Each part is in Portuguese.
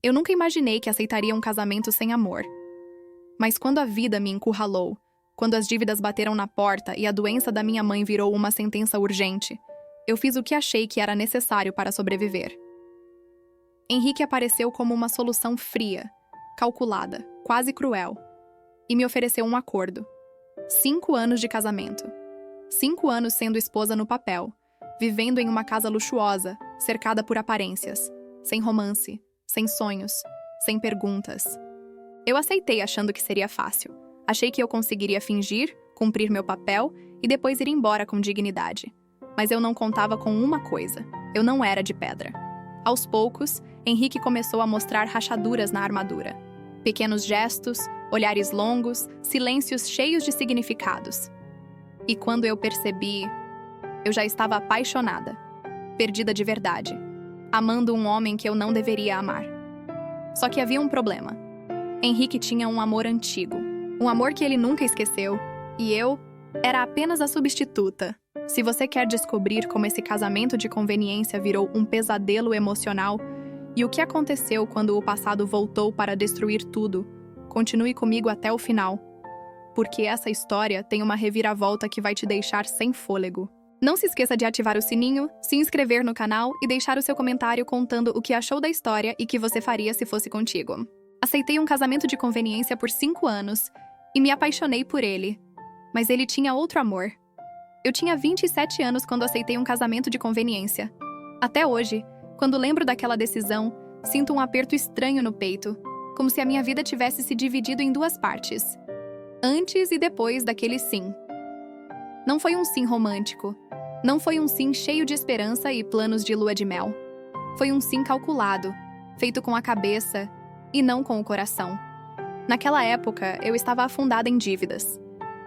Eu nunca imaginei que aceitaria um casamento sem amor. Mas quando a vida me encurralou, quando as dívidas bateram na porta e a doença da minha mãe virou uma sentença urgente, eu fiz o que achei que era necessário para sobreviver. Henrique apareceu como uma solução fria, calculada, quase cruel, e me ofereceu um acordo. 5 anos de casamento. 5 anos sendo esposa no papel, vivendo em uma casa luxuosa, cercada por aparências, sem romance, sem sonhos, sem perguntas. Eu aceitei achando que seria fácil. Achei que eu conseguiria fingir, cumprir meu papel e depois ir embora com dignidade. Mas eu não contava com uma coisa: eu não era de pedra. Aos poucos, Henrique começou a mostrar rachaduras na armadura. Pequenos gestos, olhares longos, silêncios cheios de significados. E quando eu percebi, eu já estava apaixonada, perdida de verdade, amando um homem que eu não deveria amar. Só que havia um problema. Henrique tinha um amor antigo, um amor que ele nunca esqueceu, e eu era apenas a substituta. Se você quer descobrir como esse casamento de conveniência virou um pesadelo emocional e o que aconteceu quando o passado voltou para destruir tudo, continue comigo até o final, porque essa história tem uma reviravolta que vai te deixar sem fôlego. Não se esqueça de ativar o sininho, se inscrever no canal e deixar o seu comentário contando o que achou da história e que você faria se fosse contigo. Aceitei um casamento de conveniência por 5 anos e me apaixonei por ele. Mas ele tinha outro amor. Eu tinha 27 anos quando aceitei um casamento de conveniência. Até hoje, quando lembro daquela decisão, sinto um aperto estranho no peito, como se a minha vida tivesse se dividido em 2 partes. Antes e depois daquele sim. Não foi um sim romântico. Não foi um sim cheio de esperança e planos de lua de mel. Foi um sim calculado, feito com a cabeça e não com o coração. Naquela época, eu estava afundada em dívidas.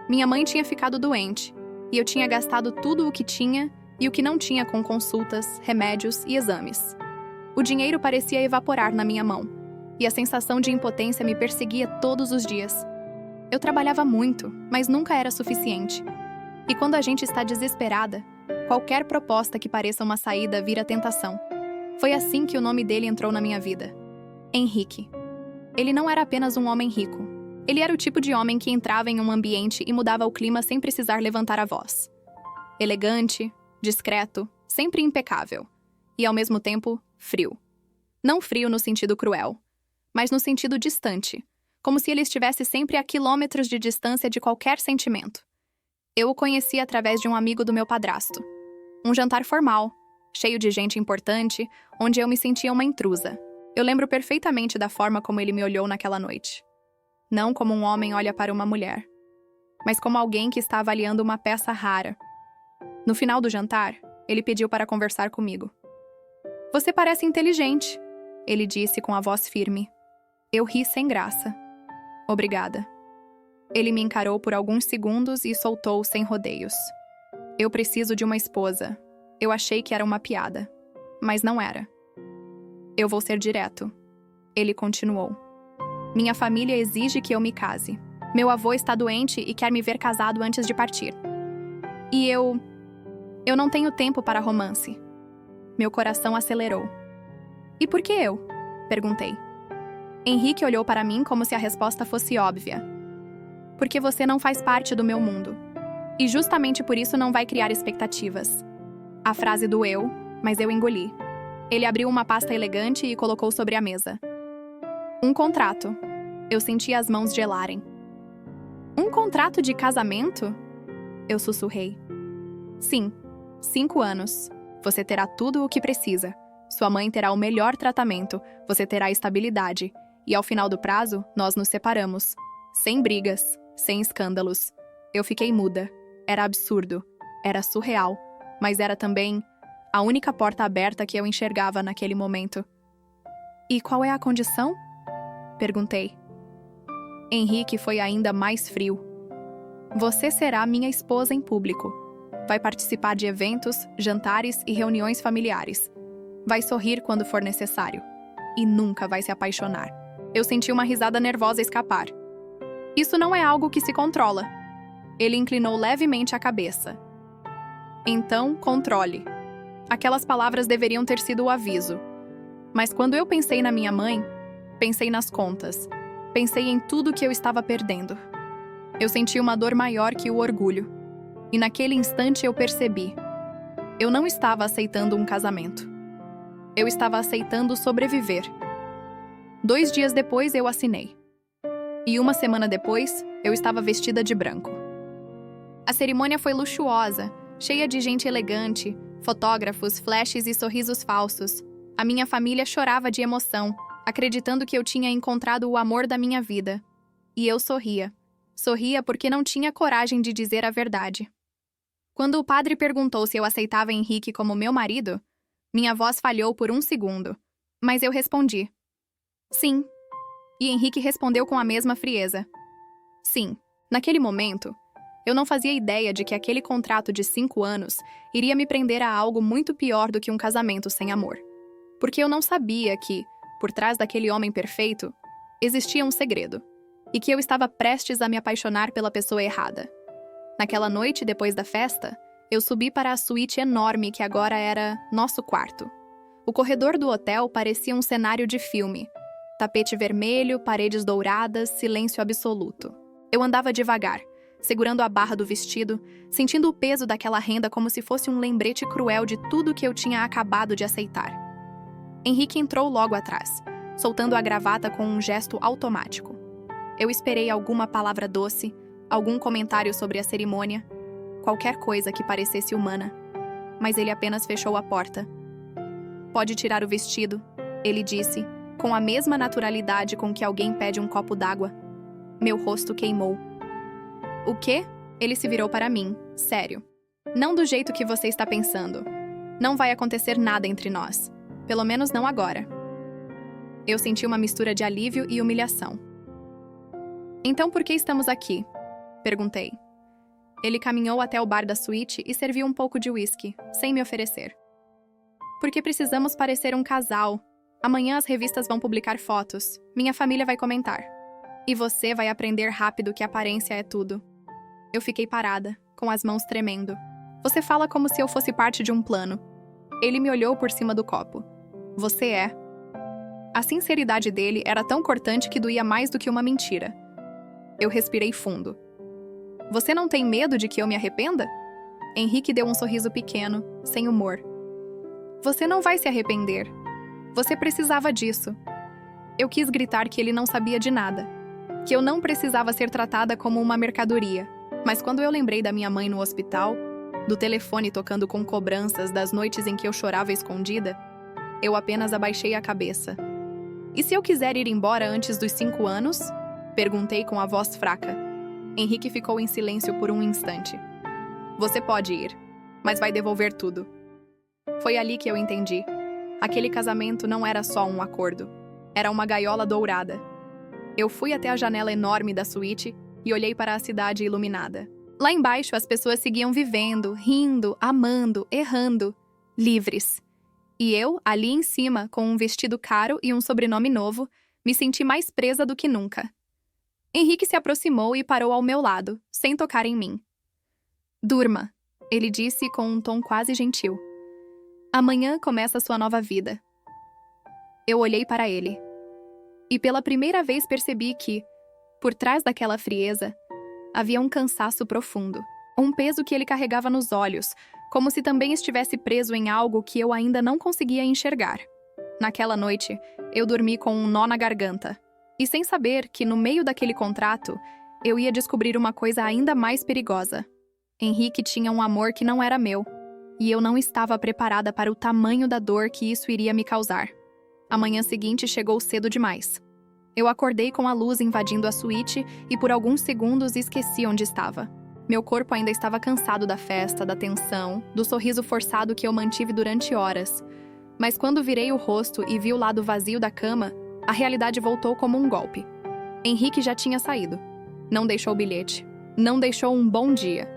Minha mãe tinha ficado doente, e eu tinha gastado tudo o que tinha e o que não tinha com consultas, remédios e exames. O dinheiro parecia evaporar na minha mão, e a sensação de impotência me perseguia todos os dias. Eu trabalhava muito, mas nunca era suficiente. E quando a gente está desesperada, qualquer proposta que pareça uma saída vira tentação. Foi assim que o nome dele entrou na minha vida. Henrique. Ele não era apenas um homem rico. Ele era o tipo de homem que entrava em um ambiente e mudava o clima sem precisar levantar a voz. Elegante, discreto, sempre impecável. E, ao mesmo tempo, frio. Não frio no sentido cruel, mas no sentido distante, como se ele estivesse sempre a quilômetros de distância de qualquer sentimento. Eu o conheci através de um amigo do meu padrasto. Um jantar formal, cheio de gente importante, onde eu me sentia uma intrusa. Eu lembro perfeitamente da forma como ele me olhou naquela noite. Não como um homem olha para uma mulher, mas como alguém que está avaliando uma peça rara. No final do jantar, ele pediu para conversar comigo. "Você parece inteligente", ele disse com a voz firme. Eu ri sem graça. "Obrigada." Ele me encarou por alguns segundos e soltou sem rodeios. "Eu preciso de uma esposa." Eu achei que era uma piada, mas não era. "Eu vou ser direto." Ele continuou. "Minha família exige que eu me case. Meu avô está doente e quer me ver casado antes de partir. E eu não tenho tempo para romance." Meu coração acelerou. "E por que eu?" perguntei. Henrique olhou para mim como se a resposta fosse óbvia. "Porque você não faz parte do meu mundo. E justamente por isso não vai criar expectativas." A frase doeu, mas eu engoli. Ele abriu uma pasta elegante e colocou sobre a mesa. "Um contrato." Eu senti as mãos gelarem. "Um contrato de casamento?" Eu sussurrei. "Sim, 5 anos. Você terá tudo o que precisa. Sua mãe terá o melhor tratamento, você terá estabilidade. E ao final do prazo, nós nos separamos. Sem brigas, sem escândalos." Eu fiquei muda. Era absurdo. Era surreal. Mas era também a única porta aberta que eu enxergava naquele momento. "E qual é a condição?" perguntei. Henrique foi ainda mais frio. "Você será minha esposa em público. Vai participar de eventos, jantares e reuniões familiares. Vai sorrir quando for necessário. E nunca vai se apaixonar." Eu senti uma risada nervosa escapar. "Isso não é algo que se controla." Ele inclinou levemente a cabeça. "Então, controle." Aquelas palavras deveriam ter sido o aviso. Mas quando eu pensei na minha mãe, Pensei nas contas. Pensei em tudo que eu estava perdendo. Eu senti uma dor maior que o orgulho. E naquele instante eu percebi. Eu não estava aceitando um casamento. Eu estava aceitando sobreviver. 2 dias depois eu assinei. E 1 semana depois, eu estava vestida de branco. A cerimônia foi luxuosa, cheia de gente elegante, fotógrafos, flashes e sorrisos falsos. A minha família chorava de emoção, acreditando que eu tinha encontrado o amor da minha vida. E eu sorria. Sorria porque não tinha coragem de dizer a verdade. Quando o padre perguntou se eu aceitava Henrique como meu marido, minha voz falhou por 1 segundo, mas eu respondi. Sim. E Henrique respondeu com a mesma frieza. Sim. Naquele momento, eu não fazia ideia de que aquele contrato de 5 anos iria me prender a algo muito pior do que um casamento sem amor. Porque eu não sabia que, por trás daquele homem perfeito, existia um segredo, e que eu estava prestes a me apaixonar pela pessoa errada. Naquela noite, depois da festa, eu subi para a suíte enorme que agora era nosso quarto. O corredor do hotel parecia um cenário de filme. Tapete vermelho, paredes douradas, silêncio absoluto. Eu andava devagar, segurando a barra do vestido, sentindo o peso daquela renda como se fosse um lembrete cruel de tudo que eu tinha acabado de aceitar. Henrique entrou logo atrás, soltando a gravata com um gesto automático. Eu esperei alguma palavra doce, algum comentário sobre a cerimônia, qualquer coisa que parecesse humana, mas ele apenas fechou a porta. Pode tirar o vestido, ele disse, com a mesma naturalidade com que alguém pede um copo d'água. Meu rosto queimou. O quê? Ele se virou para mim, sério. Não do jeito que você está pensando. Não vai acontecer nada entre nós. Pelo menos não agora. Eu senti uma mistura de alívio e humilhação. Então por que estamos aqui? Perguntei. Ele caminhou até o bar da suíte e serviu um pouco de uísque, sem me oferecer. Porque precisamos parecer um casal. Amanhã as revistas vão publicar fotos. Minha família vai comentar. E você vai aprender rápido que aparência é tudo. Eu fiquei parada, com as mãos tremendo. Você fala como se eu fosse parte de um plano. Ele me olhou por cima do copo. Você é. A sinceridade dele era tão cortante que doía mais do que uma mentira. Eu respirei fundo. Você não tem medo de que eu me arrependa? Henrique deu um sorriso pequeno, sem humor. Você não vai se arrepender. Você precisava disso. Eu quis gritar que ele não sabia de nada. Que eu não precisava ser tratada como uma mercadoria. Mas quando eu lembrei da minha mãe no hospital, do telefone tocando com cobranças das noites em que eu chorava escondida, eu apenas abaixei a cabeça. E se eu quiser ir embora antes dos 5 anos? Perguntei com a voz fraca. Henrique ficou em silêncio por um instante. Você pode ir, mas vai devolver tudo. Foi ali que eu entendi. Aquele casamento não era só um acordo. Era uma gaiola dourada. Eu fui até a janela enorme da suíte e olhei para a cidade iluminada. Lá embaixo, as pessoas seguiam vivendo, rindo, amando, errando, livres. E eu, ali em cima, com um vestido caro e um sobrenome novo, me senti mais presa do que nunca. Henrique se aproximou e parou ao meu lado, sem tocar em mim. Durma, ele disse com um tom quase gentil. Amanhã começa sua nova vida. Eu olhei para ele. E pela primeira vez percebi que, por trás daquela frieza, havia um cansaço profundo. Um peso que ele carregava nos olhos, como se também estivesse preso em algo que eu ainda não conseguia enxergar. Naquela noite, eu dormi com um nó na garganta. E sem saber que, no meio daquele contrato, eu ia descobrir uma coisa ainda mais perigosa. Henrique tinha um amor que não era meu. E eu não estava preparada para o tamanho da dor que isso iria me causar. A manhã seguinte chegou cedo demais. Eu acordei com a luz invadindo a suíte e por alguns segundos esqueci onde estava. Meu corpo ainda estava cansado da festa, da tensão, do sorriso forçado que eu mantive durante horas. Mas quando virei o rosto e vi o lado vazio da cama, a realidade voltou como um golpe. Henrique já tinha saído. Não deixou bilhete. Não deixou um bom dia.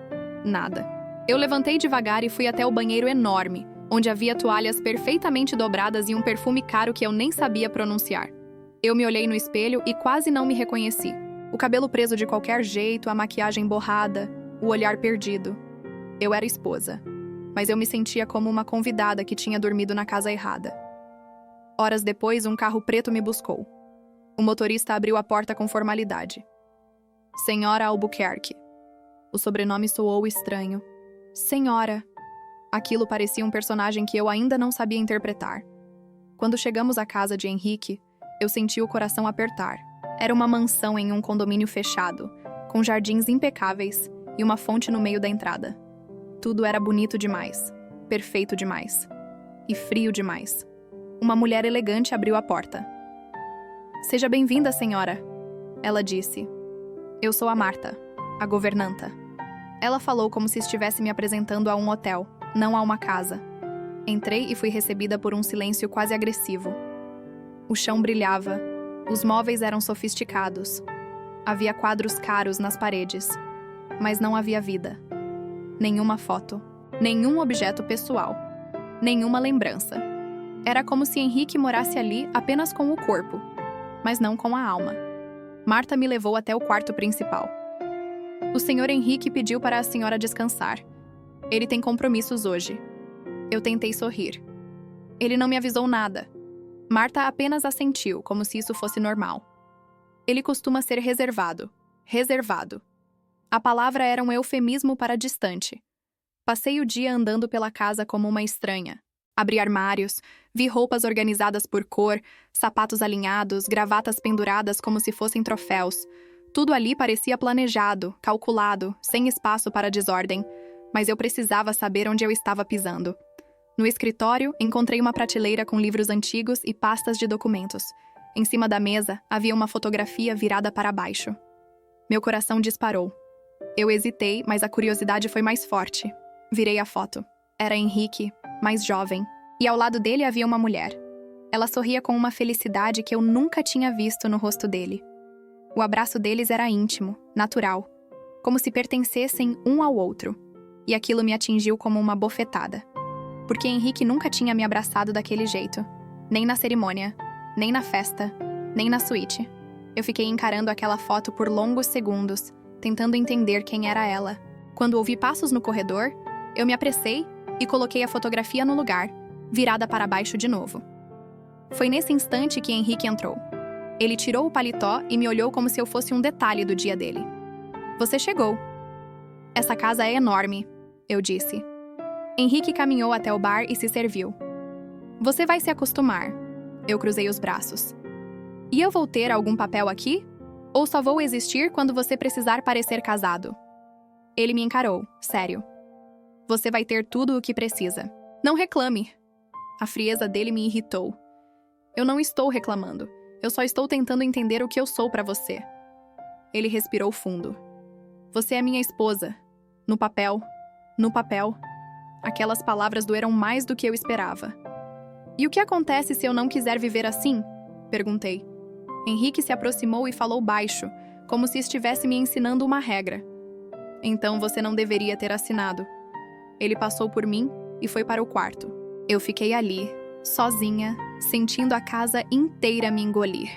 Nada. Eu levantei devagar e fui até o banheiro enorme, onde havia toalhas perfeitamente dobradas e um perfume caro que eu nem sabia pronunciar. Eu me olhei no espelho e quase não me reconheci. O cabelo preso de qualquer jeito, a maquiagem borrada, o olhar perdido. Eu era esposa, mas eu me sentia como uma convidada que tinha dormido na casa errada. Horas depois, um carro preto me buscou. O motorista abriu a porta com formalidade. Senhora Albuquerque. O sobrenome soou estranho. Senhora. Aquilo parecia um personagem que eu ainda não sabia interpretar. Quando chegamos à casa de Henrique, eu senti o coração apertar. Era uma mansão em um condomínio fechado, com jardins impecáveis e uma fonte no meio da entrada. Tudo era bonito demais, perfeito demais e frio demais. Uma mulher elegante abriu a porta. Seja bem-vinda, senhora, ela disse. Eu sou a Marta, a governanta. Ela falou como se estivesse me apresentando a um hotel, não a uma casa. Entrei e fui recebida por um silêncio quase agressivo. O chão brilhava, os móveis eram sofisticados. Havia quadros caros nas paredes, mas não havia vida. Nenhuma foto, nenhum objeto pessoal, nenhuma lembrança. Era como se Henrique morasse ali apenas com o corpo, mas não com a alma. Marta me levou até o quarto principal. O senhor Henrique pediu para a senhora descansar. Ele tem compromissos hoje. Eu tentei sorrir. Ele não me avisou nada. Marta apenas assentiu, como se isso fosse normal. Ele costuma ser reservado. Reservado. A palavra era um eufemismo para distante. Passei o dia andando pela casa como uma estranha. Abri armários, vi roupas organizadas por cor, sapatos alinhados, gravatas penduradas como se fossem troféus. Tudo ali parecia planejado, calculado, sem espaço para desordem, mas eu precisava saber onde eu estava pisando. No escritório, encontrei uma prateleira com livros antigos e pastas de documentos. Em cima da mesa, havia uma fotografia virada para baixo. Meu coração disparou. Eu hesitei, mas a curiosidade foi mais forte. Virei a foto. Era Henrique, mais jovem, e ao lado dele havia uma mulher. Ela sorria com uma felicidade que eu nunca tinha visto no rosto dele. O abraço deles era íntimo, natural, como se pertencessem um ao outro, e aquilo me atingiu como uma bofetada. Porque Henrique nunca tinha me abraçado daquele jeito, nem na cerimônia, nem na festa, nem na suíte. Eu fiquei encarando aquela foto por longos segundos, tentando entender quem era ela. Quando ouvi passos no corredor, eu me apressei e coloquei a fotografia no lugar, virada para baixo de novo. Foi nesse instante que Henrique entrou. Ele tirou o paletó e me olhou como se eu fosse um detalhe do dia dele. Você chegou. Essa casa é enorme, eu disse. Henrique caminhou até o bar e se serviu. Você vai se acostumar. Eu cruzei os braços. E eu vou ter algum papel aqui? Ou só vou existir quando você precisar parecer casado? Ele me encarou, sério. Você vai ter tudo o que precisa. Não reclame. A frieza dele me irritou. Eu não estou reclamando. Eu só estou tentando entender o que eu sou para você. Ele respirou fundo. Você é minha esposa. No papel. No papel. Aquelas palavras doeram mais do que eu esperava. E o que acontece se eu não quiser viver assim? Perguntei. Henrique se aproximou e falou baixo, como se estivesse me ensinando uma regra. Então você não deveria ter assinado. Ele passou por mim e foi para o quarto. Eu fiquei ali, sozinha, sentindo a casa inteira me engolir.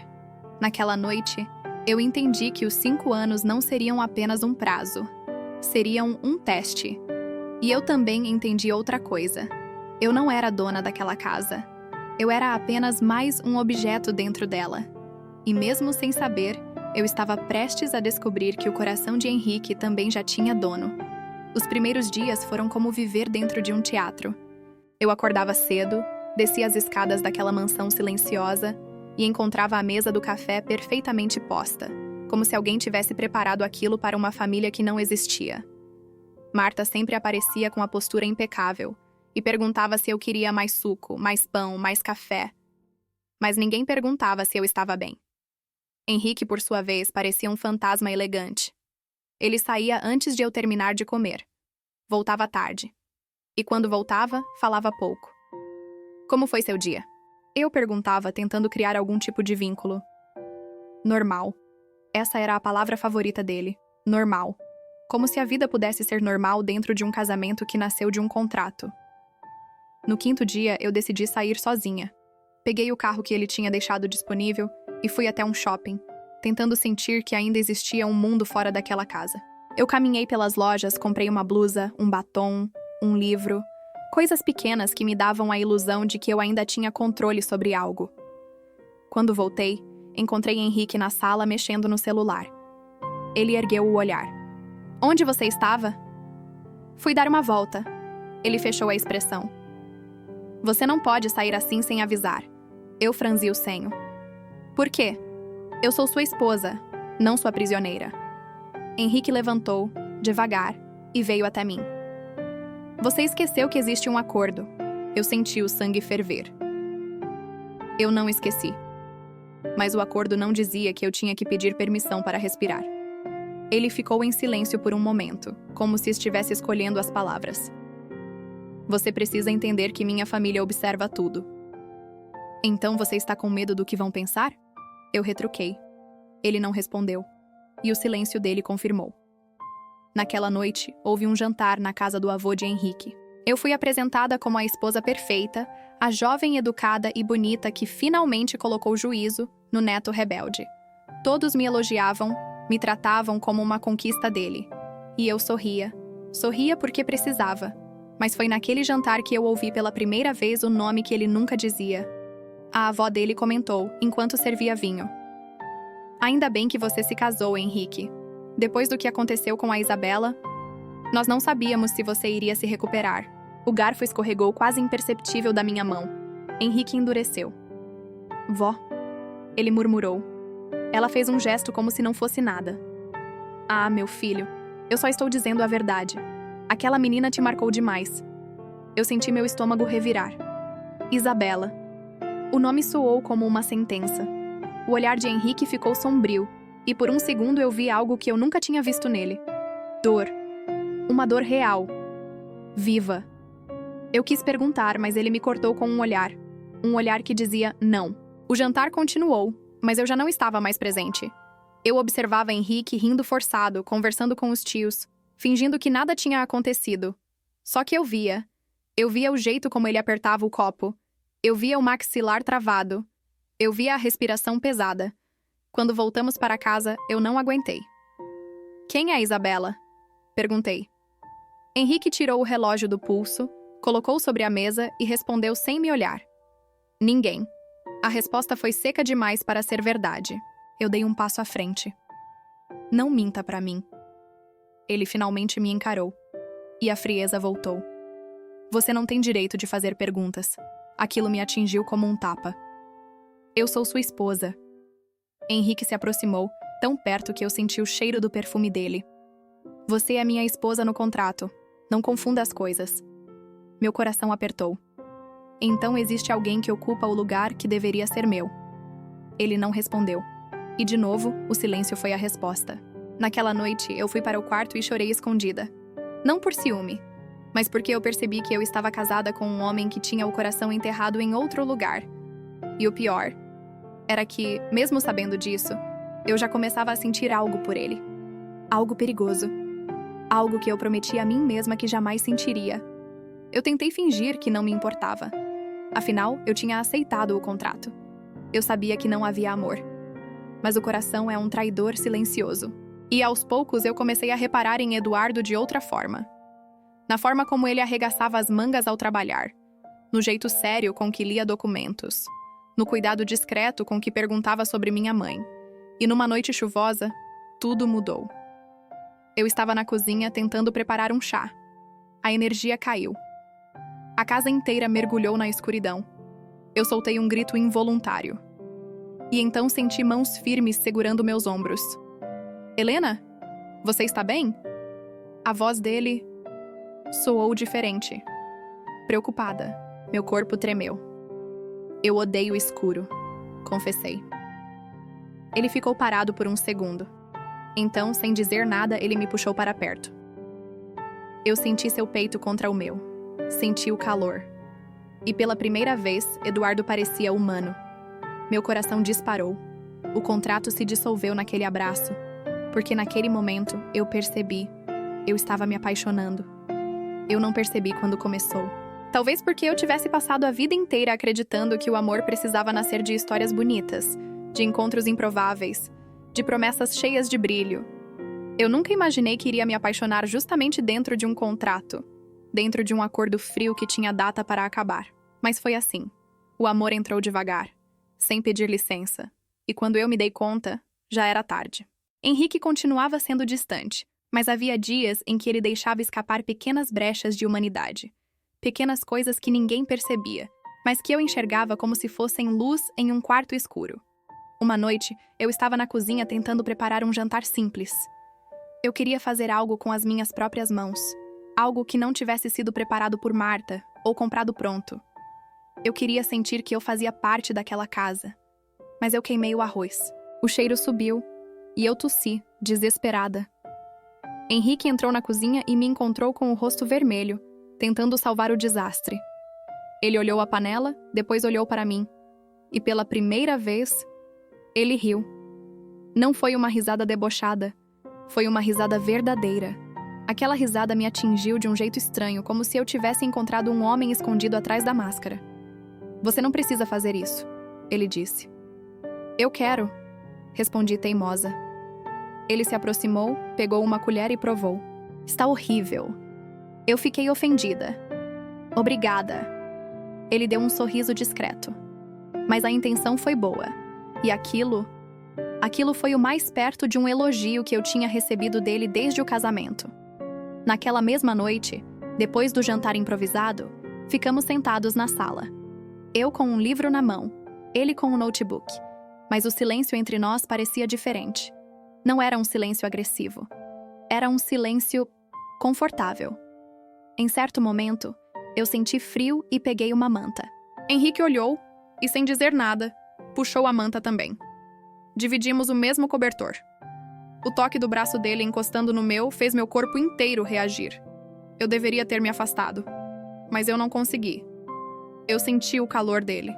Naquela noite, eu entendi que os 5 anos não seriam apenas um prazo. Seriam um teste. E eu também entendi outra coisa. Eu não era dona daquela casa. Eu era apenas mais um objeto dentro dela. E mesmo sem saber, eu estava prestes a descobrir que o coração de Henrique também já tinha dono. Os primeiros dias foram como viver dentro de um teatro. Eu acordava cedo, descia as escadas daquela mansão silenciosa e encontrava a mesa do café perfeitamente posta, como se alguém tivesse preparado aquilo para uma família que não existia. Marta sempre aparecia com a postura impecável e perguntava se eu queria mais suco, mais pão, mais café. Mas ninguém perguntava se eu estava bem. Henrique, por sua vez, parecia um fantasma elegante. Ele saía antes de eu terminar de comer. Voltava tarde. E quando voltava, falava pouco. Como foi seu dia? Eu perguntava, tentando criar algum tipo de vínculo. Normal. Essa era a palavra favorita dele. Normal. Como se a vida pudesse ser normal dentro de um casamento que nasceu de um contrato. No 5º dia, eu decidi sair sozinha. Peguei o carro que ele tinha deixado disponível e fui até um shopping, tentando sentir que ainda existia um mundo fora daquela casa. Eu caminhei pelas lojas, comprei uma blusa, um batom, um livro, coisas pequenas que me davam a ilusão de que eu ainda tinha controle sobre algo. Quando voltei, encontrei Henrique na sala mexendo no celular. Ele ergueu o olhar. Onde você estava? Fui dar uma volta. Ele fechou a expressão. Você não pode sair assim sem avisar. Eu franzi o senho. Por quê? Eu sou sua esposa, não sua prisioneira. Henrique levantou, devagar, e veio até mim. Você esqueceu que existe um acordo. Eu senti o sangue ferver. Eu não esqueci. Mas o acordo não dizia que eu tinha que pedir permissão para respirar. Ele ficou em silêncio por um momento, como se estivesse escolhendo as palavras. Você precisa entender que minha família observa tudo. Então você está com medo do que vão pensar? Eu retruquei. Ele não respondeu. E o silêncio dele confirmou. Naquela noite, houve um jantar na casa do avô de Henrique. Eu fui apresentada como a esposa perfeita, a jovem educada e bonita que finalmente colocou juízo no neto rebelde. Todos me elogiavam, me tratavam como uma conquista dele. E eu sorria. Sorria porque precisava. Mas foi naquele jantar que eu ouvi pela primeira vez o nome que ele nunca dizia. A avó dele comentou, enquanto servia vinho. Ainda bem que você se casou, Henrique. Depois do que aconteceu com a Isabela, nós não sabíamos se você iria se recuperar. O garfo escorregou quase imperceptível da minha mão. Henrique endureceu. Vó, ele murmurou. Ela fez um gesto como se não fosse nada. Ah, meu filho, eu só estou dizendo a verdade. Aquela menina te marcou demais. Eu senti meu estômago revirar. Isabela. O nome soou como uma sentença. O olhar de Henrique ficou sombrio, e por um segundo eu vi algo que eu nunca tinha visto nele. Dor. Uma dor real. Viva. Eu quis perguntar, mas ele me cortou com um olhar. Um olhar que dizia não. O jantar continuou, mas eu já não estava mais presente. Eu observava Henrique rindo forçado, conversando com os tios, fingindo que nada tinha acontecido. Só que eu via. Eu via o jeito como ele apertava o copo. Eu via o maxilar travado. Eu via a respiração pesada. Quando voltamos para casa, eu não aguentei. Quem é a Isabela? Perguntei. Henrique tirou o relógio do pulso, colocou sobre a mesa e respondeu sem me olhar. Ninguém. A resposta foi seca demais para ser verdade. Eu dei um passo à frente. Não minta para mim. Ele finalmente me encarou. E a frieza voltou. Você não tem direito de fazer perguntas. Aquilo me atingiu como um tapa. Eu sou sua esposa. Henrique se aproximou, tão perto que eu senti o cheiro do perfume dele. Você é minha esposa no contrato. Não confunda as coisas. Meu coração apertou. Então existe alguém que ocupa o lugar que deveria ser meu. Ele não respondeu. E de novo, o silêncio foi a resposta. Naquela noite, eu fui para o quarto e chorei escondida. Não por ciúme, mas porque eu percebi que eu estava casada com um homem que tinha o coração enterrado em outro lugar. E o pior era que, mesmo sabendo disso, eu já começava a sentir algo por ele. Algo perigoso. Algo que eu prometi a mim mesma que jamais sentiria. Eu tentei fingir que não me importava. Afinal, eu tinha aceitado o contrato. Eu sabia que não havia amor. Mas o coração é um traidor silencioso. E aos poucos eu comecei a reparar em Eduardo de outra forma. Na forma como ele arregaçava as mangas ao trabalhar. No jeito sério com que lia documentos. No cuidado discreto com que perguntava sobre minha mãe. E numa noite chuvosa, tudo mudou. Eu estava na cozinha tentando preparar um chá. A energia caiu. A casa inteira mergulhou na escuridão. Eu soltei um grito involuntário. E então senti mãos firmes segurando meus ombros. Helena? Você está bem? A voz dele soou diferente. Preocupada, meu corpo tremeu. Eu odeio o escuro, confessei. Ele ficou parado por um segundo. Então, sem dizer nada, ele me puxou para perto. Eu senti seu peito contra o meu. Senti o calor. E pela primeira vez, Eduardo parecia humano. Meu coração disparou. O contrato se dissolveu naquele abraço. Porque naquele momento, eu percebi. Eu estava me apaixonando. Eu não percebi quando começou. Talvez porque eu tivesse passado a vida inteira acreditando que o amor precisava nascer de histórias bonitas, de encontros improváveis, de promessas cheias de brilho. Eu nunca imaginei que iria me apaixonar justamente dentro de um contrato, dentro de um acordo frio que tinha data para acabar. Mas foi assim. O amor entrou devagar, sem pedir licença, e quando eu me dei conta, já era tarde. Henrique continuava sendo distante, mas havia dias em que ele deixava escapar pequenas brechas de humanidade. Pequenas coisas que ninguém percebia, mas que eu enxergava como se fossem luz em um quarto escuro. Uma noite, eu estava na cozinha tentando preparar um jantar simples. Eu queria fazer algo com as minhas próprias mãos. Algo que não tivesse sido preparado por Marta ou comprado pronto. Eu queria sentir que eu fazia parte daquela casa. Mas eu queimei o arroz. O cheiro subiu e eu tossi, desesperada. Henrique entrou na cozinha e me encontrou com o rosto vermelho, tentando salvar o desastre. Ele olhou a panela, depois olhou para mim. E pela primeira vez, ele riu. Não foi uma risada debochada. Foi uma risada verdadeira. Aquela risada me atingiu de um jeito estranho, como se eu tivesse encontrado um homem escondido atrás da máscara. Você não precisa fazer isso, ele disse. Eu quero, respondi teimosa. Ele se aproximou, pegou uma colher e provou. Está horrível. Eu fiquei ofendida. Obrigada. Ele deu um sorriso discreto. Mas a intenção foi boa. E aquilo foi o mais perto de um elogio que eu tinha recebido dele desde o casamento. Naquela mesma noite, depois do jantar improvisado, ficamos sentados na sala. Eu com um livro na mão, ele com um notebook. Mas o silêncio entre nós parecia diferente. Não era um silêncio agressivo. Era um silêncio confortável. Em certo momento, eu senti frio e peguei uma manta. Henrique olhou e, sem dizer nada, puxou a manta também. Dividimos o mesmo cobertor. O toque do braço dele encostando no meu fez meu corpo inteiro reagir. Eu deveria ter me afastado, mas eu não consegui. Eu senti o calor dele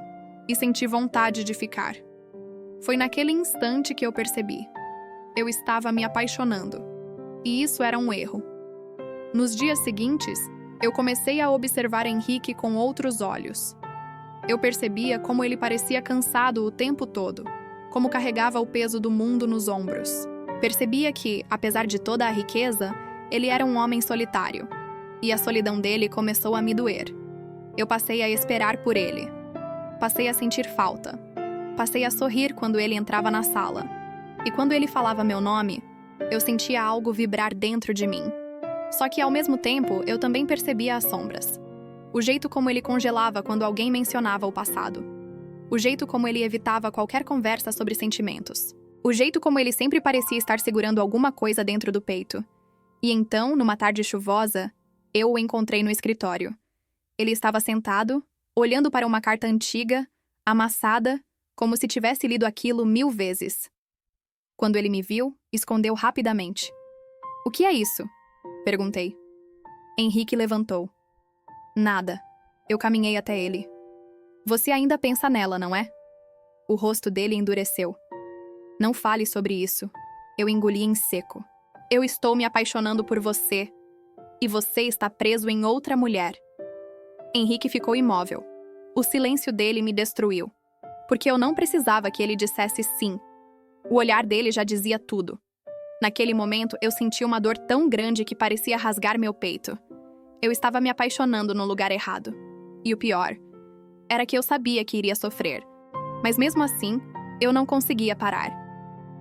e senti vontade de ficar. Foi naquele instante que eu percebi. Eu estava me apaixonando. E isso era um erro. Nos dias seguintes, eu comecei a observar Henrique com outros olhos. Eu percebia como ele parecia cansado o tempo todo, como carregava o peso do mundo nos ombros. Percebia que, apesar de toda a riqueza, ele era um homem solitário. E a solidão dele começou a me doer. Eu passei a esperar por ele. Passei a sentir falta. Passei a sorrir quando ele entrava na sala. E quando ele falava meu nome, eu sentia algo vibrar dentro de mim. Só que, ao mesmo tempo, eu também percebia as sombras. O jeito como ele congelava quando alguém mencionava o passado. O jeito como ele evitava qualquer conversa sobre sentimentos. O jeito como ele sempre parecia estar segurando alguma coisa dentro do peito. E então, numa tarde chuvosa, eu o encontrei no escritório. Ele estava sentado, olhando para uma carta antiga, amassada, como se tivesse lido aquilo 1000 vezes. Quando ele me viu, escondeu rapidamente. O que é isso? Perguntei. Henrique levantou. Nada. Eu caminhei até ele. Você ainda pensa nela, não é? O rosto dele endureceu. Não fale sobre isso. Eu engoli em seco. Eu estou me apaixonando por você. E você está preso em outra mulher. Henrique ficou imóvel. O silêncio dele me destruiu. Porque eu não precisava que ele dissesse sim. O olhar dele já dizia tudo. Naquele momento, eu senti uma dor tão grande que parecia rasgar meu peito. Eu estava me apaixonando no lugar errado. E o pior era que eu sabia que iria sofrer. Mas mesmo assim, eu não conseguia parar.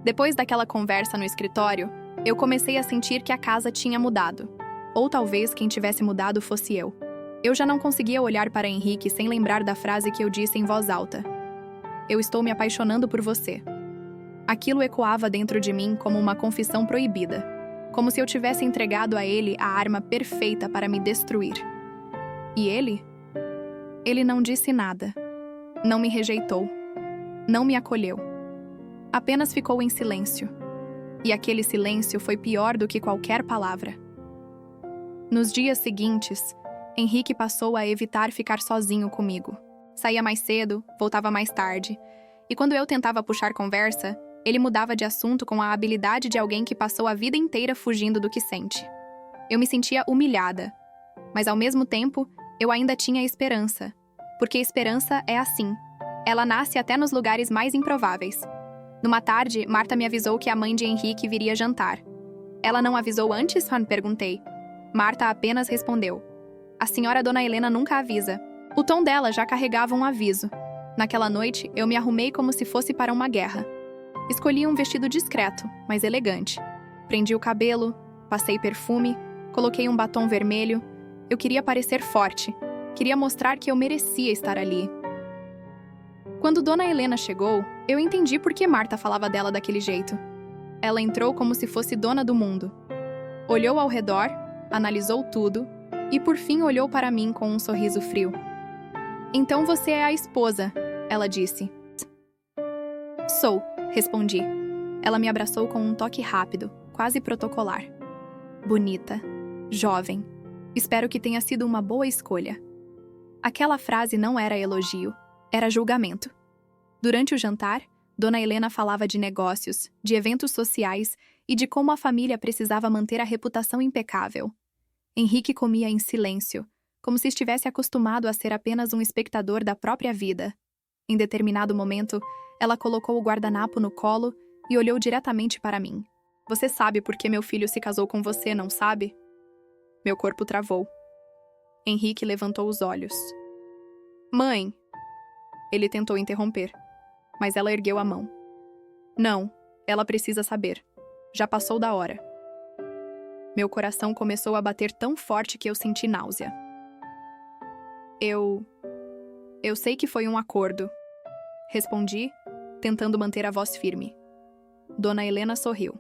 Depois daquela conversa no escritório, eu comecei a sentir que a casa tinha mudado. Ou talvez quem tivesse mudado fosse eu. Eu já não conseguia olhar para Henrique sem lembrar da frase que eu disse em voz alta. Eu estou me apaixonando por você. Aquilo ecoava dentro de mim como uma confissão proibida, como se eu tivesse entregado a ele a arma perfeita para me destruir. E ele? Ele não disse nada. Não me rejeitou. Não me acolheu. Apenas ficou em silêncio. E aquele silêncio foi pior do que qualquer palavra. Nos dias seguintes, Henrique passou a evitar ficar sozinho comigo. Saía mais cedo, voltava mais tarde. E quando eu tentava puxar conversa, ele mudava de assunto com a habilidade de alguém que passou a vida inteira fugindo do que sente. Eu me sentia humilhada. Mas ao mesmo tempo, eu ainda tinha esperança. Porque esperança é assim. Ela nasce até nos lugares mais improváveis. Numa tarde, Marta me avisou que a mãe de Henrique viria jantar. Ela não avisou antes? Perguntei. Marta apenas respondeu. A senhora Dona Helena nunca avisa. O tom dela já carregava um aviso. Naquela noite, eu me arrumei como se fosse para uma guerra. Escolhi um vestido discreto, mas elegante. Prendi o cabelo, passei perfume, coloquei um batom vermelho. Eu queria parecer forte. Queria mostrar que eu merecia estar ali. Quando Dona Helena chegou, eu entendi por que Marta falava dela daquele jeito. Ela entrou como se fosse dona do mundo. Olhou ao redor, analisou tudo e por fim olhou para mim com um sorriso frio. "Então você é a esposa", ela disse. "Sou", respondi. Ela me abraçou com um toque rápido, quase protocolar. "Bonita, jovem. Espero que tenha sido uma boa escolha." Aquela frase não era elogio, era julgamento. Durante o jantar, Dona Helena falava de negócios, de eventos sociais e de como a família precisava manter a reputação impecável. Henrique comia em silêncio, como se estivesse acostumado a ser apenas um espectador da própria vida. Em determinado momento, ela colocou o guardanapo no colo e olhou diretamente para mim. "Você sabe por que meu filho se casou com você, não sabe?" Meu corpo travou. Henrique levantou os olhos. "Mãe!" Ele tentou interromper, mas ela ergueu a mão. "Não, ela precisa saber. Já passou da hora." Meu coração começou a bater tão forte que eu senti náusea. Eu sei que foi um acordo", respondi, tentando manter a voz firme. Dona Helena sorriu.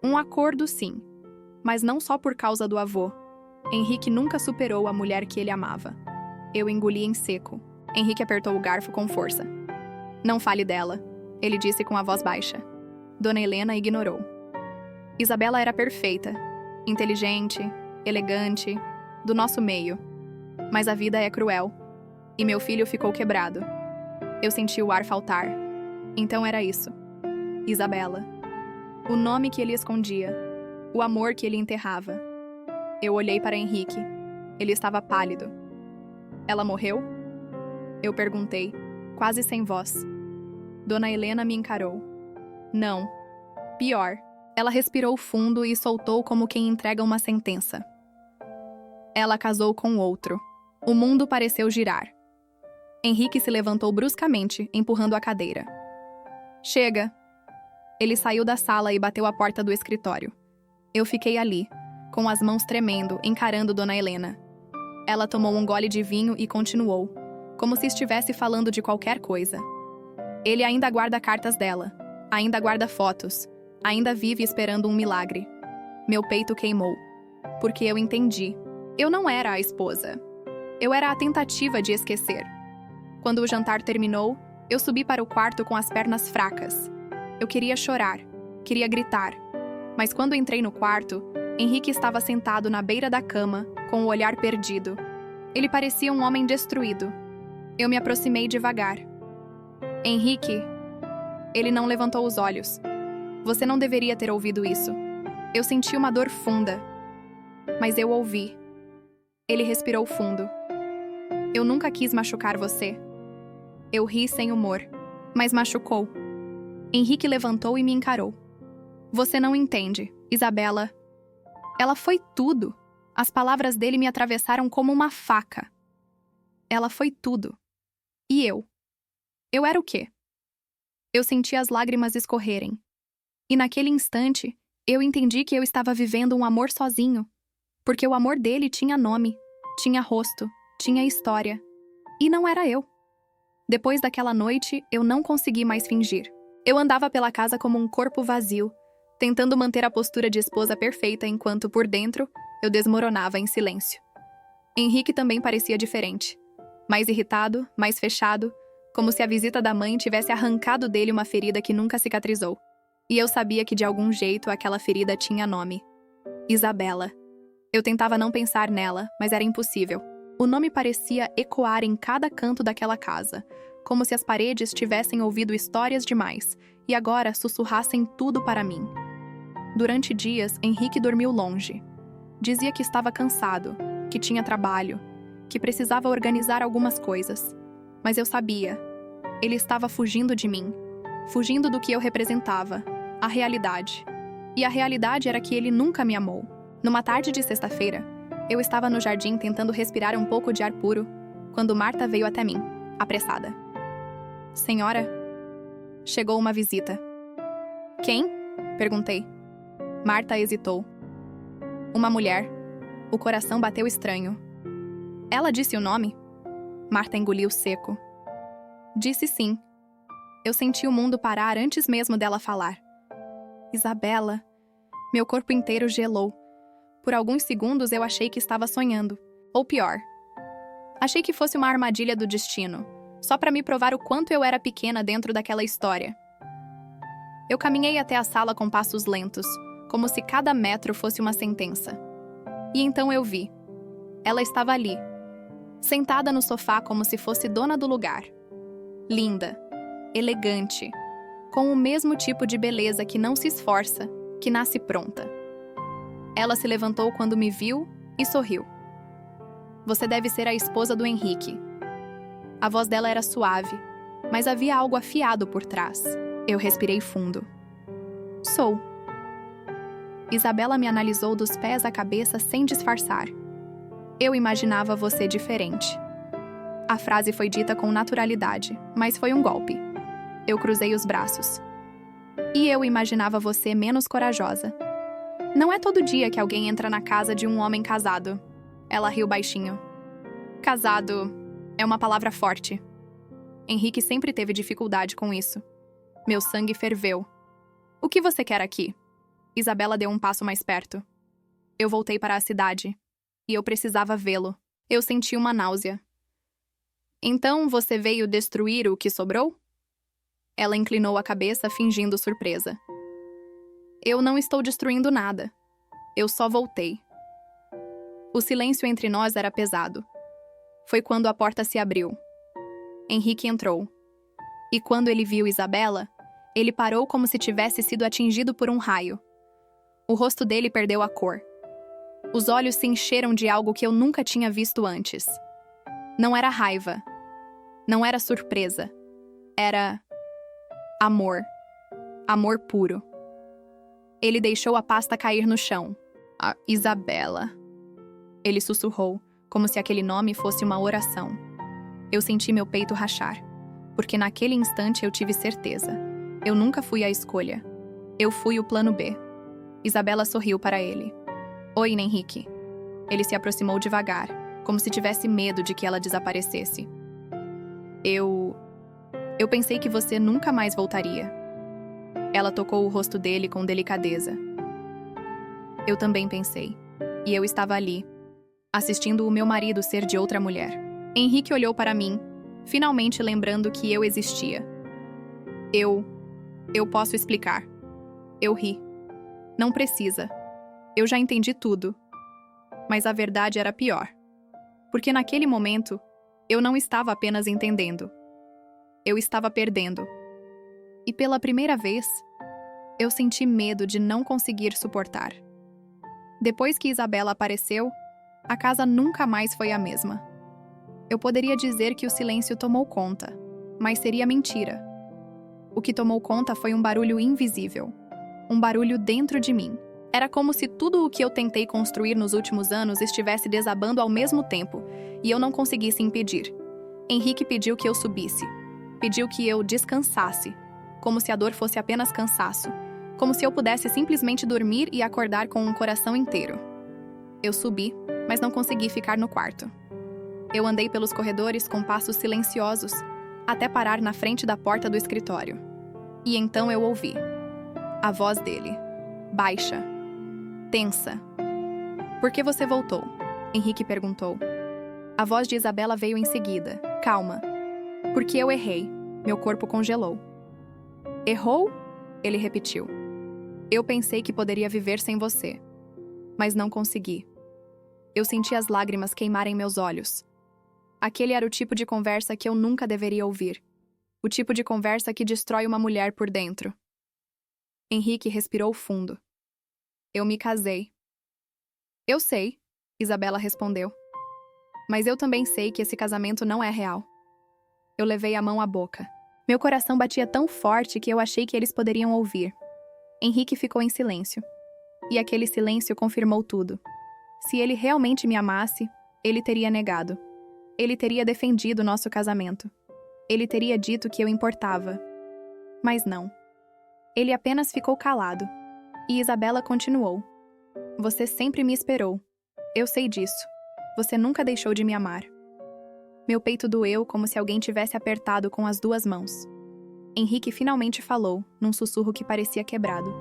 "Um acordo, sim, mas não só por causa do avô. Henrique nunca superou a mulher que ele amava." Eu engoli em seco. Henrique apertou o garfo com força. "Não fale dela", ele disse com a voz baixa. Dona Helena ignorou. Isabela era perfeita, inteligente, elegante, do nosso meio. Mas a vida é cruel, e meu filho ficou quebrado. Eu senti o ar faltar. Então era isso. Isabela. O nome que ele escondia. O amor que ele enterrava. Eu olhei para Henrique. Ele estava pálido. "Ela morreu?" Eu perguntei, quase sem voz. Dona Helena me encarou. "Não. Pior." Ela respirou fundo e soltou como quem entrega uma sentença. "Ela casou com outro." O mundo pareceu girar. Henrique se levantou bruscamente, empurrando a cadeira. "Chega." Ele saiu da sala e bateu a porta do escritório. Eu fiquei ali, com as mãos tremendo, encarando Dona Helena. Ela tomou um gole de vinho e continuou, como se estivesse falando de qualquer coisa. "Ele ainda guarda cartas dela, ainda guarda fotos, ainda vive esperando um milagre." Meu peito queimou, porque eu entendi. Eu não era a esposa. Eu era a tentativa de esquecer. Quando o jantar terminou, eu subi para o quarto com as pernas fracas. Eu queria chorar, queria gritar. Mas quando entrei no quarto, Henrique estava sentado na beira da cama, com o olhar perdido. Ele parecia um homem destruído. Eu me aproximei devagar. "Henrique." Ele não levantou os olhos. "Você não deveria ter ouvido isso." Eu senti uma dor funda. Mas eu ouvi. Ele respirou fundo. "Eu nunca quis machucar você." Eu ri sem humor, mas machucou. Henrique levantou e me encarou. "Você não entende, Isabela." Ela foi tudo. As palavras dele me atravessaram como uma faca. Ela foi tudo. E eu? Eu era o quê? Eu senti as lágrimas escorrerem. E naquele instante, eu entendi que eu estava vivendo um amor sozinho. Porque o amor dele tinha nome, tinha rosto, tinha história. E não era eu. Depois daquela noite, eu não consegui mais fingir. Eu andava pela casa como um corpo vazio, tentando manter a postura de esposa perfeita enquanto, por dentro, eu desmoronava em silêncio. Henrique também parecia diferente. Mais irritado, mais fechado, como se a visita da mãe tivesse arrancado dele uma ferida que nunca cicatrizou. E eu sabia que de algum jeito aquela ferida tinha nome. Isabela. Eu tentava não pensar nela, mas era impossível. O nome parecia ecoar em cada canto daquela casa, como se as paredes tivessem ouvido histórias demais e agora sussurrassem tudo para mim. Durante dias, Henrique dormiu longe. Dizia que estava cansado, que tinha trabalho, que precisava organizar algumas coisas. Mas eu sabia. Ele estava fugindo de mim, fugindo do que eu representava, a realidade. E a realidade era que ele nunca me amou. Numa tarde de sexta-feira, eu estava no jardim tentando respirar um pouco de ar puro, quando Marta veio até mim, apressada. "Senhora?" Chegou uma visita. Quem? Perguntei. Marta hesitou. Uma mulher. O coração bateu estranho. Ela disse o nome? Marta engoliu seco. Disse sim. Eu senti o mundo parar antes mesmo dela falar. Isabela. Meu corpo inteiro gelou. Por alguns segundos eu achei que estava sonhando. Ou pior. Achei que fosse uma armadilha do destino, só para me provar o quanto eu era pequena dentro daquela história. Eu caminhei até a sala com passos lentos, como se cada metro fosse uma sentença. E então eu vi. Ela estava ali, sentada no sofá como se fosse dona do lugar. Linda, elegante, com o mesmo tipo de beleza que não se esforça, que nasce pronta. Ela se levantou quando me viu e sorriu. Você deve ser a esposa do Henrique. A voz dela era suave, mas havia algo afiado por trás. Eu respirei fundo. Sou. Isabela me analisou dos pés à cabeça sem disfarçar. Eu imaginava você diferente. A frase foi dita com naturalidade, mas foi um golpe. Eu cruzei os braços. E eu imaginava você menos corajosa. Não é todo dia que alguém entra na casa de um homem casado. Ela riu baixinho. Casado é uma palavra forte. Henrique sempre teve dificuldade com isso. Meu sangue ferveu. O que você quer aqui? Isabela deu um passo mais perto. Eu voltei para a cidade. E eu precisava vê-lo. Eu senti uma náusea. Então você veio destruir o que sobrou? Ela inclinou a cabeça, fingindo surpresa. Eu não estou destruindo nada. Eu só voltei. O silêncio entre nós era pesado. Foi quando a porta se abriu. Henrique entrou. E quando ele viu Isabela, ele parou como se tivesse sido atingido por um raio. O rosto dele perdeu a cor. Os olhos se encheram de algo que eu nunca tinha visto antes. Não era raiva. Não era surpresa. Era amor. Amor puro. Ele deixou a pasta cair no chão. A Isabela. Ele sussurrou, como se aquele nome fosse uma oração. Eu senti meu peito rachar, porque naquele instante eu tive certeza. Eu nunca fui a escolha. Eu fui o plano B. Isabela sorriu para ele. Oi, Henrique. Ele se aproximou devagar, como se tivesse medo de que ela desaparecesse. Eu pensei que você nunca mais voltaria. Ela tocou o rosto dele com delicadeza. Eu também pensei. E eu estava ali, assistindo o meu marido ser de outra mulher. Henrique olhou para mim, finalmente lembrando que eu existia. Eu posso explicar. Eu ri. Não precisa. Eu já entendi tudo. Mas a verdade era pior. Porque naquele momento, eu não estava apenas entendendo. Eu estava perdendo. E pela primeira vez, eu senti medo de não conseguir suportar. Depois que Isabela apareceu, a casa nunca mais foi a mesma. Eu poderia dizer que o silêncio tomou conta, mas seria mentira. O que tomou conta foi um barulho invisível. Um barulho dentro de mim. Era como se tudo o que eu tentei construir nos últimos anos estivesse desabando ao mesmo tempo, e eu não conseguisse impedir. Henrique pediu que eu subisse. Pediu que eu descansasse. Como se a dor fosse apenas cansaço. Como se eu pudesse simplesmente dormir e acordar com um coração inteiro. Eu subi, mas não consegui ficar no quarto. Eu andei pelos corredores com passos silenciosos, até parar na frente da porta do escritório. E então eu ouvi. A voz dele. Baixa. Tensa. Por que você voltou? Henrique perguntou. A voz de Isabela veio em seguida. Calma. Porque eu errei. Meu corpo congelou. Errou? Ele repetiu. Eu pensei que poderia viver sem você. Mas não consegui. Eu senti as lágrimas queimarem meus olhos. Aquele era o tipo de conversa que eu nunca deveria ouvir. O tipo de conversa que destrói uma mulher por dentro. Henrique respirou fundo. Eu me casei. Eu sei, Isabela respondeu. Mas eu também sei que esse casamento não é real. Eu levei a mão à boca. Meu coração batia tão forte que eu achei que eles poderiam ouvir. Henrique ficou em silêncio. E aquele silêncio confirmou tudo. Se ele realmente me amasse, ele teria negado. Ele teria defendido nosso casamento. Ele teria dito que eu importava. Mas não. Ele apenas ficou calado. E Isabela continuou. Você sempre me esperou. Eu sei disso. Você nunca deixou de me amar. Meu peito doeu como se alguém tivesse apertado com as duas mãos. Henrique finalmente falou, num sussurro que parecia quebrado.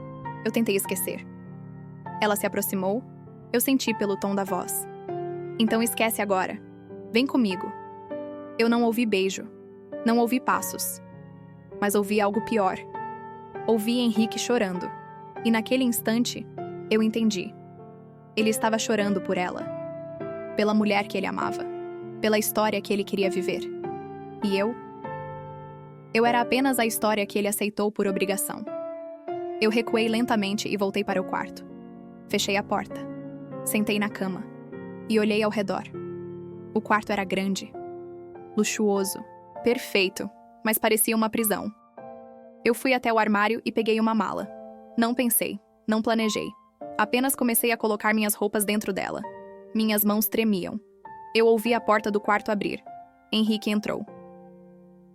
Eu tentei esquecer. Ela se aproximou. Eu senti pelo tom da voz. Então esquece agora. Vem comigo. Eu não ouvi beijo. Não ouvi passos. Mas ouvi algo pior. Ouvi Henrique chorando. E naquele instante, eu entendi. Ele estava chorando por ela. Pela mulher que ele amava. Pela história que ele queria viver. E eu? Eu era apenas a história que ele aceitou por obrigação. Eu recuei lentamente e voltei para o quarto. Fechei a porta. Sentei na cama. E olhei ao redor. O quarto era grande. Luxuoso. Perfeito. Mas parecia uma prisão. Eu fui até o armário e peguei uma mala. Não pensei. Não planejei. Apenas comecei a colocar minhas roupas dentro dela. Minhas mãos tremiam. Eu ouvi a porta do quarto abrir. Henrique entrou.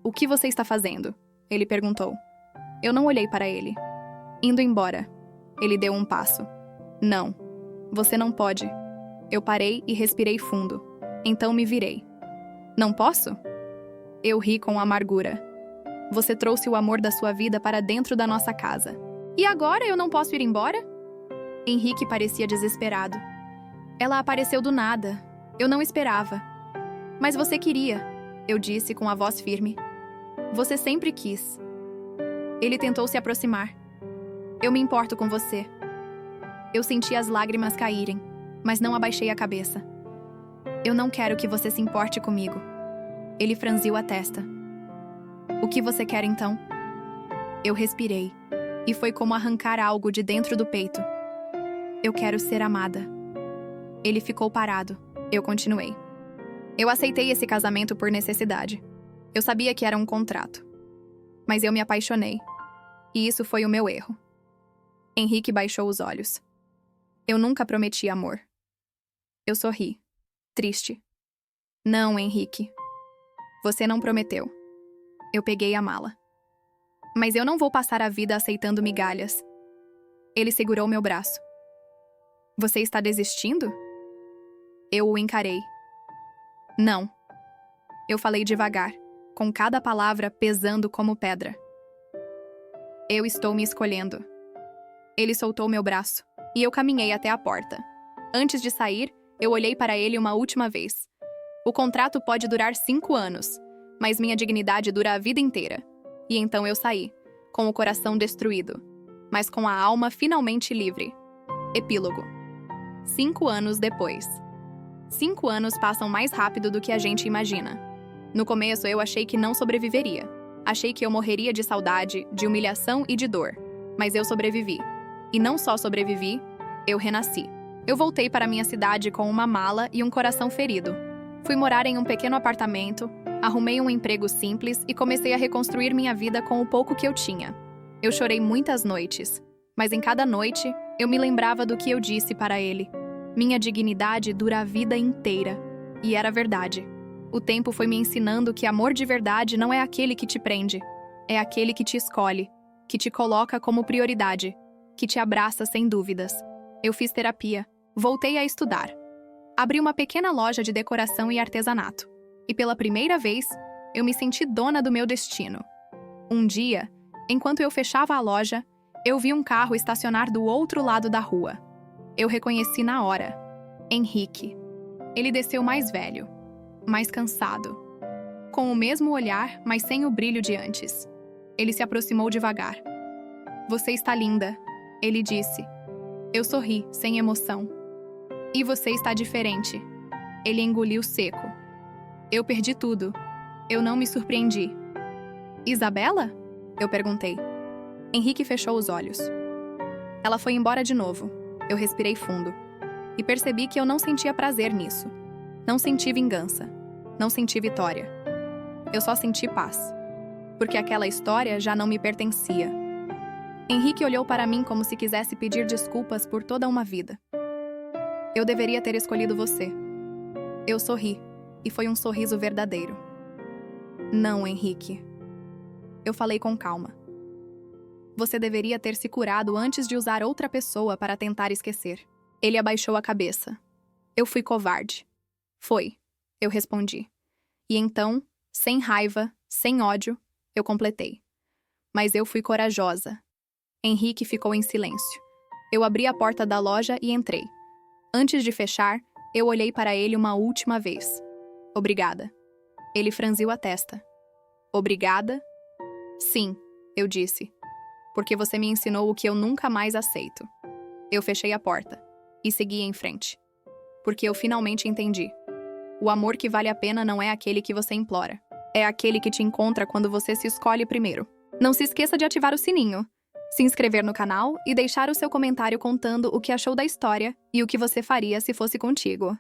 O que você está fazendo? Ele perguntou. Eu não olhei para ele. Indo embora. Ele deu um passo. Não. Você não pode. Eu parei e respirei fundo. Então me virei. Não posso? Eu ri com amargura. Você trouxe o amor da sua vida para dentro da nossa casa. E agora eu não posso ir embora? Henrique parecia desesperado. Ela apareceu do nada. Eu não esperava. Mas você queria, eu disse com a voz firme. Você sempre quis. Ele tentou se aproximar. Eu me importo com você. Eu senti as lágrimas caírem, mas não abaixei a cabeça. Eu não quero que você se importe comigo. Ele franziu a testa. O que você quer então? Eu respirei, e foi como arrancar algo de dentro do peito. Eu quero ser amada. Ele ficou parado. Eu continuei. Eu aceitei esse casamento por necessidade. Eu sabia que era um contrato. Mas eu me apaixonei. E isso foi o meu erro. Henrique baixou os olhos. Eu nunca prometi amor. Eu sorri. Triste. Não, Henrique. Você não prometeu. Eu peguei a mala. Mas eu não vou passar a vida aceitando migalhas. Ele segurou meu braço. Você está desistindo? Eu o encarei. Não. Eu falei devagar, com cada palavra pesando como pedra. Eu estou me escolhendo. Ele soltou meu braço, e eu caminhei até a porta. Antes de sair, eu olhei para ele uma última vez. O contrato pode durar 5 anos, mas minha dignidade dura a vida inteira. E então eu saí, com o coração destruído, mas com a alma finalmente livre. Epílogo. 5 anos depois. 5 anos passam mais rápido do que a gente imagina. No começo, eu achei que não sobreviveria. Achei que eu morreria de saudade, de humilhação e de dor. Mas eu sobrevivi. E não só sobrevivi, eu renasci. Eu voltei para minha cidade com uma mala e um coração ferido. Fui morar em um pequeno apartamento, arrumei um emprego simples e comecei a reconstruir minha vida com o pouco que eu tinha. Eu chorei muitas noites, mas em cada noite, eu me lembrava do que eu disse para ele. Minha dignidade dura a vida inteira. E era verdade. O tempo foi me ensinando que amor de verdade não é aquele que te prende. É aquele que te escolhe, que te coloca como prioridade, que te abraça sem dúvidas. Eu fiz terapia, voltei a estudar. Abri uma pequena loja de decoração e artesanato. E pela primeira vez, eu me senti dona do meu destino. Um dia, enquanto eu fechava a loja, eu vi um carro estacionar do outro lado da rua. Eu reconheci na hora. Henrique. Ele desceu mais velho, mais cansado. Com o mesmo olhar, mas sem o brilho de antes. Ele se aproximou devagar. Você está linda, ele disse. Eu sorri, sem emoção. E você está diferente. Ele engoliu seco. Eu perdi tudo. Eu não me surpreendi. Isabela? Eu perguntei. Henrique fechou os olhos. Ela foi embora de novo. Eu respirei fundo. E percebi que eu não sentia prazer nisso. Não senti vingança. Não senti vitória. Eu só senti paz. Porque aquela história já não me pertencia. Henrique olhou para mim como se quisesse pedir desculpas por toda uma vida. Eu deveria ter escolhido você. Eu sorri, e foi um sorriso verdadeiro. Não, Henrique. Eu falei com calma. Você deveria ter se curado antes de usar outra pessoa para tentar esquecer. Ele abaixou a cabeça. Eu fui covarde. Foi, eu respondi. E então, sem raiva, sem ódio, eu completei. Mas eu fui corajosa. Henrique ficou em silêncio. Eu abri a porta da loja e entrei. Antes de fechar, eu olhei para ele uma última vez. Obrigada. Ele franziu a testa. Obrigada? Sim, eu disse. Porque você me ensinou o que eu nunca mais aceito. Eu fechei a porta e segui em frente. Porque eu finalmente entendi. O amor que vale a pena não é aquele que você implora. É aquele que te encontra quando você se escolhe primeiro. Não se esqueça de ativar o sininho, se inscrever no canal e deixar o seu comentário contando o que achou da história e o que você faria se fosse contigo.